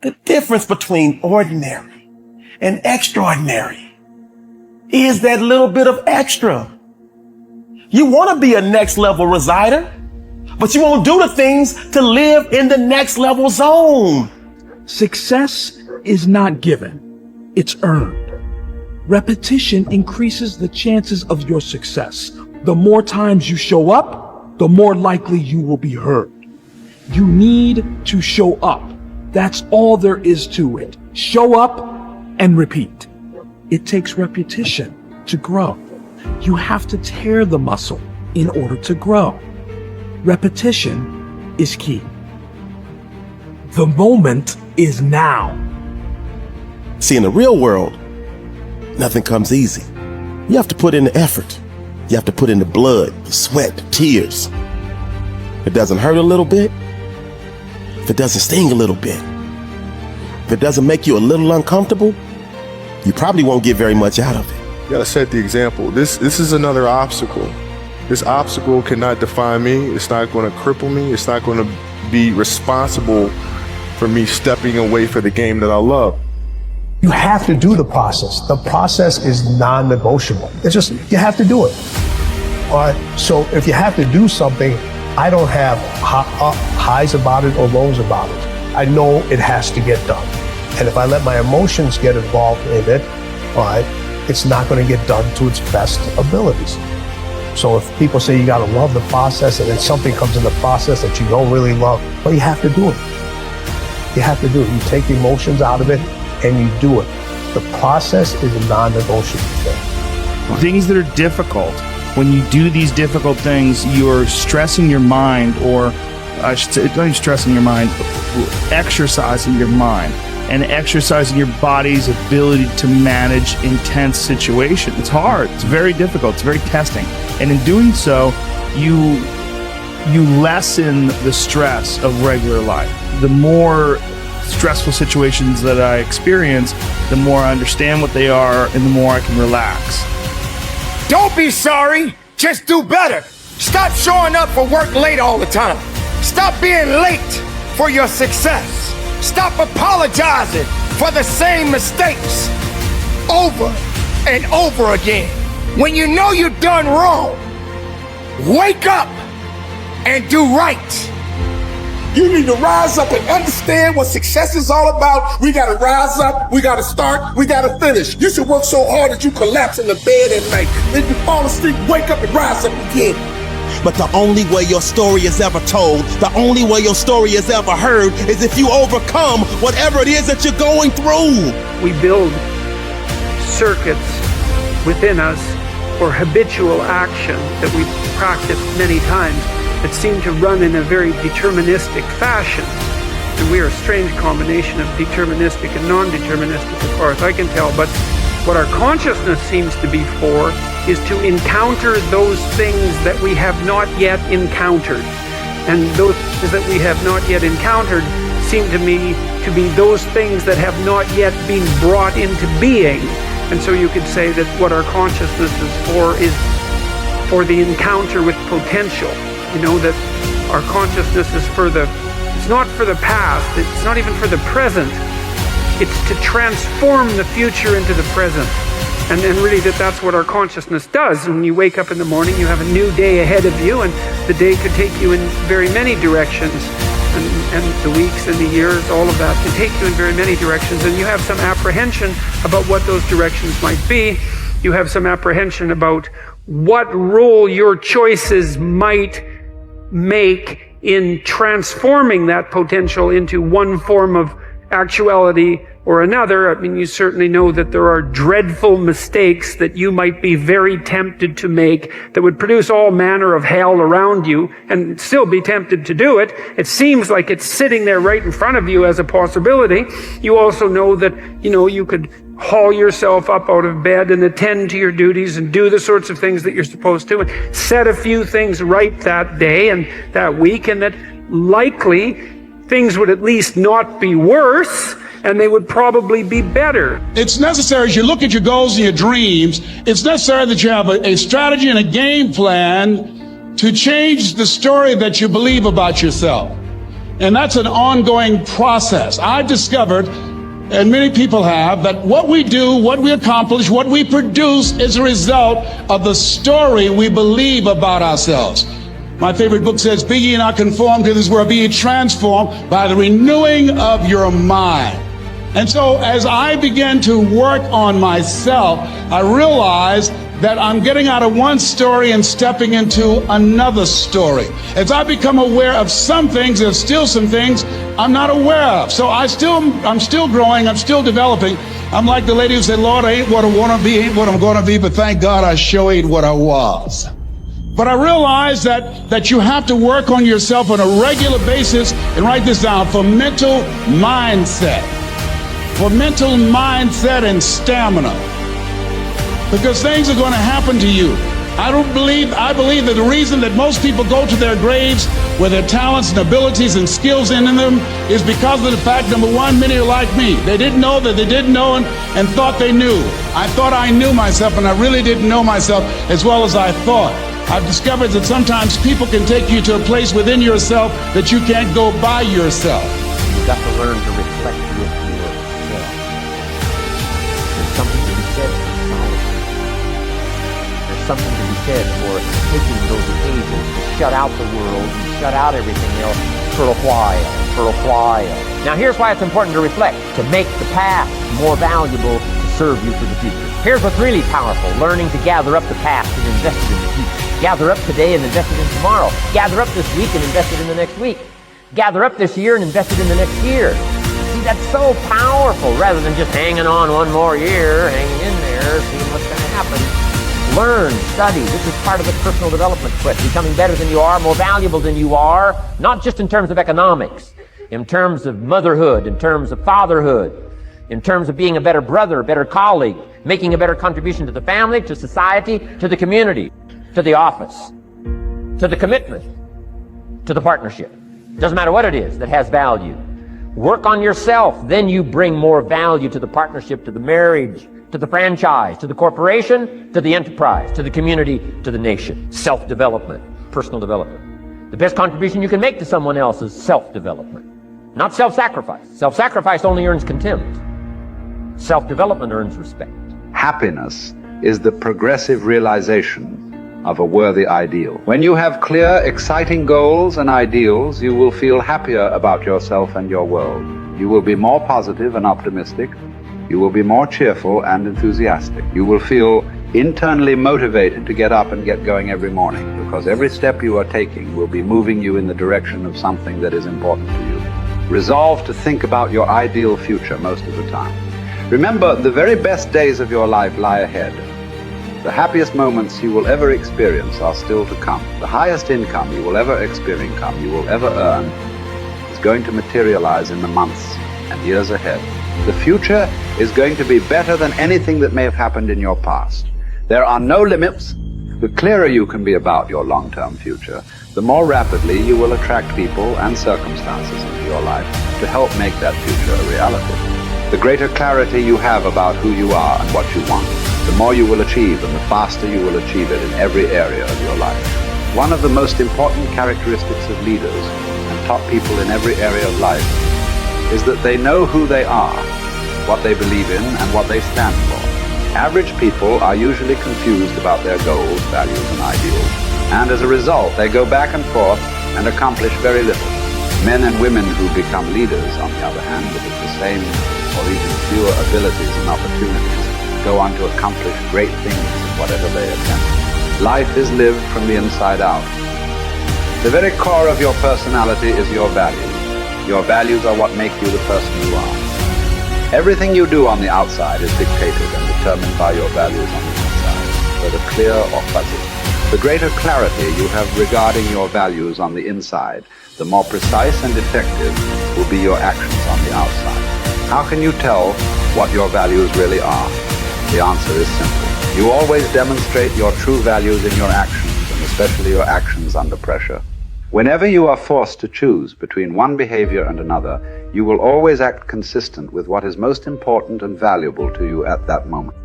The difference between ordinary and extraordinary is that little bit of extra. You want to be a next level resider, but you won't do the things to live in the next level zone. Success is not given, it's earned. Repetition increases the chances of your success. The more times you show up, the more likely you will be heard. You need to show up. That's all there is to it. Show up and repeat. It takes repetition to grow. You have to tear the muscle in order to grow. Repetition is key. The moment is now. See, in the real world, nothing comes easy. You have to put in the effort. You have to put in the blood, the sweat, the tears. If it doesn't hurt a little bit, if it doesn't sting a little bit, if it doesn't make you a little uncomfortable, you probably won't get very much out of it. You gotta set the example. This is another obstacle. This obstacle cannot define me. It's not gonna cripple me. It's not gonna be responsible for me stepping away for the game that I love. You have to do the process. The process is non-negotiable. It's just, you have to do it. All right, so if you have to do something, I don't have highs about it or lows about it. I know it has to get done. And if I let my emotions get involved in it, all right, it's not going to get done to its best abilities. So if people say you got to love the process and then something comes in the process that you don't really love, well, you have to do it. You have to do it. You take the emotions out of it and you do it. The process is a non-negotiable thing. Things that are difficult, when you do these difficult things, you're stressing your mind, or I should say, not even stressing your mind, exercising your mind and exercising your body's ability to manage intense situations. It's hard. It's very difficult. It's very testing. And in doing so, you lessen the stress of regular life. The more stressful situations that I experience, the more I understand what they are and the more I can relax. Don't be sorry, just do better. Stop showing up for work late all the time. Stop being late for your success. Stop apologizing for the same mistakes over and over again. When you know you've done wrong, wake up and do right. You need to rise up and understand what success is all about. We gotta rise up, we gotta start, we gotta finish. You should work so hard that you collapse in the bed at night. Then you fall asleep, wake up and rise up again. But the only way your story is ever told, the only way your story is ever heard, is if you overcome whatever it is that you're going through. We build circuits within us for habitual action that we practice many times that seem to run in a very deterministic fashion. And we are a strange combination of deterministic and non-deterministic as far as I can tell. But what our consciousness seems to be for is to encounter those things that we have not yet encountered. And those things that we have not yet encountered seem to me to be those things that have not yet been brought into being. And so you could say that what our consciousness is for the encounter with potential. You know, that our consciousness is it's not for the past, it's not even for the present. It's to transform the future into the present. And really that's what our consciousness does. When you wake up in the morning, you have a new day ahead of you, and the day could take you in very many directions. And the weeks and the years, all of that can take you in very many directions. And you have some apprehension about what those directions might be. You have some apprehension about what role your choices might make in transforming that potential into one form of actuality or another. I mean, you certainly know that there are dreadful mistakes that you might be very tempted to make that would produce all manner of hell around you and still be tempted to do it. It seems like it's sitting there right in front of you as a possibility. You also know that, you could haul yourself up out of bed and attend to your duties and do the sorts of things that you're supposed to and set a few things right that day and that week, and that likely things would at least not be worse, and they would probably be better. It's necessary, as you look at your goals and your dreams, it's necessary that you have a strategy and a game plan to change the story that you believe about yourself. And that's an ongoing process. I've discovered, and many people have, that what we do, what we accomplish, what we produce is a result of the story we believe about ourselves. My favorite book says, "Be ye not conformed to this world, be ye transformed by the renewing of your mind." And so as I began to work on myself, I realized that I'm getting out of one story and stepping into another story. As I become aware of some things, there's still some things I'm not aware of. So I'm still growing, I'm still developing. I'm like the lady who said, "Lord, I ain't what I want to be, ain't what I'm going to be, but thank God I sure ain't what I was." But I realize that you have to work on yourself on a regular basis, and write this down, for mental mindset. For mental mindset and stamina. Because things are going to happen to you. I believe that the reason that most people go to their graves with their talents and abilities and skills in them is because of the fact, number one, many are like me. They didn't know that they didn't know and thought they knew. I thought I knew myself, and I really didn't know myself as well as I thought. I've discovered that sometimes people can take you to a place within yourself that you can't go by yourself. You've got to learn to reflect with yourself. There's something to be said for silence. There's something to be said for taking those occasions to shut out the world and shut out everything else for a while. Now here's why it's important to reflect, to make the past more valuable to serve you for the future. Here's what's really powerful, learning to gather up the past and invest it in the future. Gather up today and invest it in tomorrow. Gather up this week and invest it in the next week. Gather up this year and invest it in the next year. See, that's so powerful, rather than just hanging on one more year, hanging in there, seeing what's going to happen. Learn, study. This is part of the personal development quest. Becoming better than you are, more valuable than you are, not just in terms of economics, in terms of motherhood, in terms of fatherhood, in terms of being a better brother, a better colleague, making a better contribution to the family, to society, to the community, to the office, to the commitment, to the partnership. Doesn't matter what it is that has value. Work on yourself, then you bring more value to the partnership, to the marriage, to the franchise, to the corporation, to the enterprise, to the community, to the nation. Self-development, personal development. The best contribution you can make to someone else is self-development, not self-sacrifice. Self-sacrifice only earns contempt. Self-development earns respect. Happiness is the progressive realization of a worthy ideal. When you have clear, exciting goals and ideals, you will feel happier about yourself and your world. You will be more positive and optimistic. You will be more cheerful and enthusiastic. You will feel internally motivated to get up and get going every morning, because every step you are taking will be moving you in the direction of something that is important to you. Resolve to think about your ideal future most of the time. Remember, the very best days of your life lie ahead. The happiest moments you will ever experience are still to come. The highest income you will ever earn is going to materialize in the months and years ahead. The future is going to be better than anything that may have happened in your past. There are no limits. The clearer you can be about your long-term future, the more rapidly you will attract people and circumstances into your life to help make that future a reality. The greater clarity you have about who you are and what you want, the more you will achieve, and the faster you will achieve it in every area of your life. One of the most important characteristics of leaders and top people in every area of life is that they know who they are, what they believe in, and what they stand for. Average people are usually confused about their goals, values, and ideals, and as a result, they go back and forth and accomplish very little. Men and women who become leaders, on the other hand, with the same or even fewer abilities and opportunities, go on to accomplish great things in whatever they attempt. Life is lived from the inside out. The very core of your personality is your values. Your values are what make you the person you are. Everything you do on the outside is dictated and determined by your values on the inside, whether clear or fuzzy. The greater clarity you have regarding your values on the inside, the more precise and effective will be your actions on the outside. How can you tell what your values really are? The answer is simple. You always demonstrate your true values in your actions, and especially your actions under pressure. Whenever you are forced to choose between one behavior and another, you will always act consistent with what is most important and valuable to you at that moment.